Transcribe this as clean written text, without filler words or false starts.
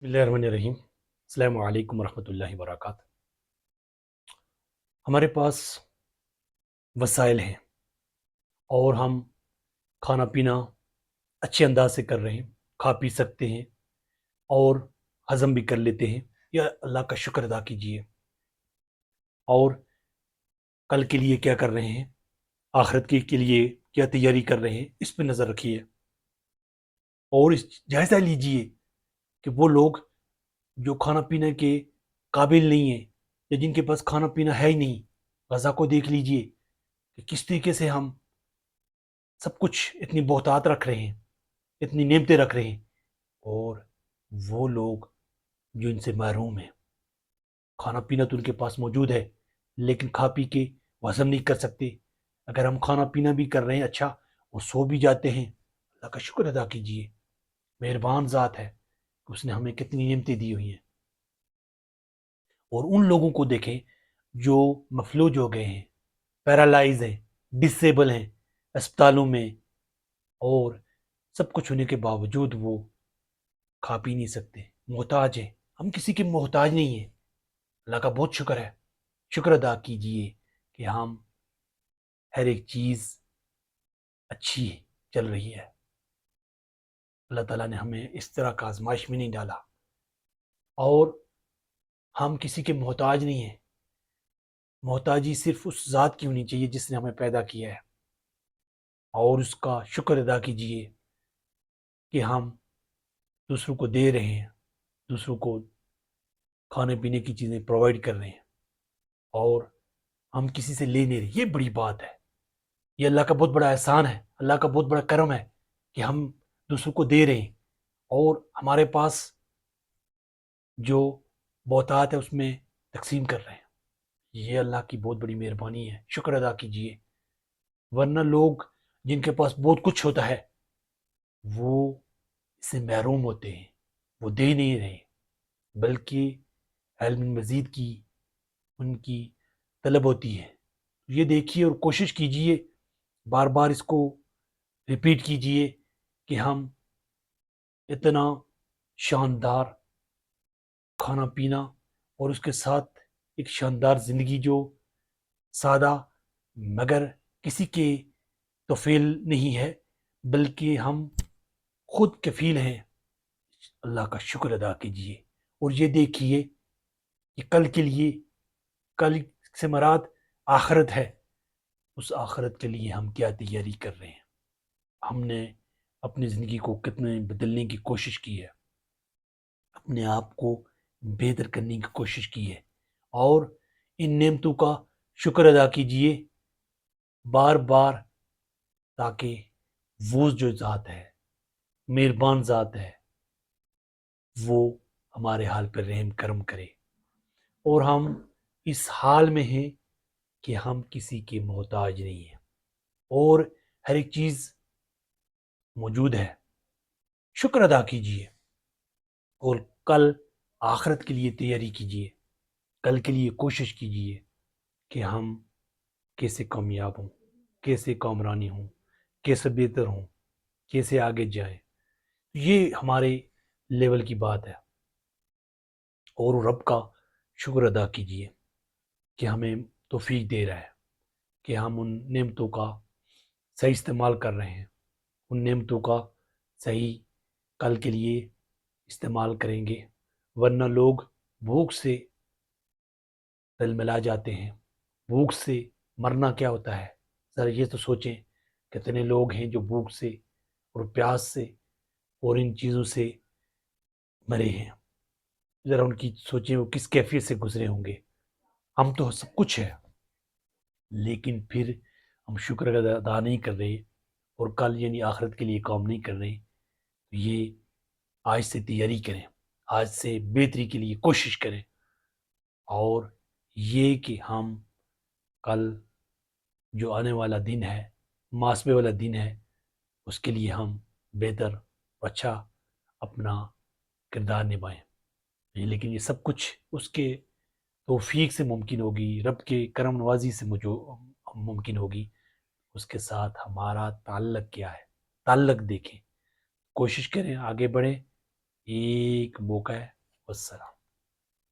بسم اللہ الرحمن الرحیم۔ السلام علیکم ورحمۃ اللہ وبرکاتہ۔ ہمارے پاس وسائل ہیں اور ہم کھانا پینا اچھے انداز سے کر رہے ہیں، کھا پی سکتے ہیں اور ہضم بھی کر لیتے ہیں۔ یا اللہ کا شکر ادا کیجئے اور کل کے لیے کیا کر رہے ہیں، آخرت کے لیے کیا تیاری کر رہے ہیں، اس پہ نظر رکھیے اور اس جائزہ لیجئے کہ وہ لوگ جو کھانا پینے کے قابل نہیں ہیں یا جن کے پاس کھانا پینا ہے ہی نہیں، غذا کو دیکھ لیجئے کہ کس طریقے سے ہم سب کچھ اتنی بہتات رکھ رہے ہیں، اتنی نعمتیں رکھ رہے ہیں، اور وہ لوگ جو ان سے محروم ہیں، کھانا پینا تو ان کے پاس موجود ہے لیکن کھا پی کے وہ ہضم نہیں کر سکتے۔ اگر ہم کھانا پینا بھی کر رہے ہیں اچھا اور سو بھی جاتے ہیں، اللہ کا شکر ادا کیجئے، مہربان ذات ہے کہ اس نے ہمیں کتنی نعمتیں دی ہوئی ہیں۔ اور ان لوگوں کو دیکھیں جو مفلوج ہو گئے ہیں، پیرالائز ہیں، ڈسیبل ہیں، اسپتالوں میں، اور سب کچھ ہونے کے باوجود وہ کھا پی نہیں سکتے، محتاج ہیں۔ ہم کسی کے محتاج نہیں ہیں، اللہ کا بہت شکر ہے، شکر ادا کیجئے کہ ہم ہر ایک چیز اچھی چل رہی ہے۔ اللہ تعالیٰ نے ہمیں اس طرح کا آزمائش میں نہیں ڈالا، اور ہم کسی کے محتاج نہیں ہیں۔ محتاجی صرف اس ذات کی ہونی چاہیے جس نے ہمیں پیدا کیا ہے، اور اس کا شکر ادا کیجئے کہ ہم دوسروں کو دے رہے ہیں، دوسروں کو کھانے پینے کی چیزیں پرووائڈ کر رہے ہیں، اور ہم کسی سے لے نہیں رہے۔ یہ بڑی بات ہے، یہ اللہ کا بہت بڑا احسان ہے، اللہ کا بہت بڑا کرم ہے کہ ہم دوسروں کو دے رہے ہیں، اور ہمارے پاس جو بہتات ہے اس میں تقسیم کر رہے ہیں۔ یہ اللہ کی بہت بڑی مہربانی ہے، شکر ادا کیجئے۔ ورنہ لوگ جن کے پاس بہت کچھ ہوتا ہے وہ اس سے محروم ہوتے ہیں، وہ دے نہیں رہے، بلکہ علم مزید کی ان کی طلب ہوتی ہے۔ یہ دیکھیے اور کوشش کیجئے، بار بار اس کو ریپیٹ کیجئے کہ ہم اتنا شاندار کھانا پینا اور اس کے ساتھ ایک شاندار زندگی جو سادہ مگر کسی کے توفیل نہیں ہے بلکہ ہم خود کفیل ہیں، اللہ کا شکر ادا کیجئے۔ اور یہ دیکھیے کہ کل کے لیے، کل سے مراد آخرت ہے، اس آخرت کے لیے ہم کیا تیاری کر رہے ہیں۔ ہم نے اپنی زندگی کو کتنے بدلنے کی کوشش کی ہے، اپنے آپ کو بہتر کرنے کی کوشش کی ہے، اور ان نعمتوں کا شکر ادا کیجئے بار بار، تاکہ وہ جو ذات ہے، مہربان ذات ہے، وہ ہمارے حال پر رحم کرم کرے، اور ہم اس حال میں ہیں کہ ہم کسی کے محتاج نہیں ہیں، اور ہر ایک چیز موجود ہے۔ شکر ادا کیجئے اور کل آخرت کے لیے تیاری کیجئے، کل کے لیے کوشش کیجئے کہ ہم کیسے کامیاب ہوں، کیسے کامرانی ہوں، کیسے بہتر ہوں، کیسے آگے جائیں۔ یہ ہمارے لیول کی بات ہے، اور رب کا شکر ادا کیجئے کہ ہمیں توفیق دے رہا ہے کہ ہم ان نعمتوں کا صحیح استعمال کر رہے ہیں، ان نعمتوں کا صحیح کل کے لیے استعمال کریں گے۔ ورنہ لوگ بھوک سے تلملا جاتے ہیں، بھوک سے مرنا کیا ہوتا ہے، ذرا یہ تو سوچیں، کتنے لوگ ہیں جو بھوک سے اور پیاس سے اور ان چیزوں سے مرے ہیں، ذرا ان کی سوچیں وہ کس کیفیت سے گزرے ہوں گے۔ ہم تو سب کچھ ہے لیکن پھر ہم شکر ادا نہیں کر رہے، اور کل یعنی آخرت کے لیے کام نہیں کر رہے۔ یہ آج سے تیاری کریں، آج سے بہتری کے لیے کوشش کریں، اور یہ کہ ہم کل جو آنے والا دن ہے، محاسبے والا دن ہے، اس کے لیے ہم بہتر اچھا اپنا کردار نبھائیں۔ لیکن یہ سب کچھ اس کے توفیق سے ممکن ہوگی، رب کے کرم نوازی سے ممکن ہوگی۔ اس کے ساتھ ہمارا تعلق کیا ہے، تعلق دیکھیں، کوشش کریں آگے بڑھیں، ایک موقع ہے، والسلام۔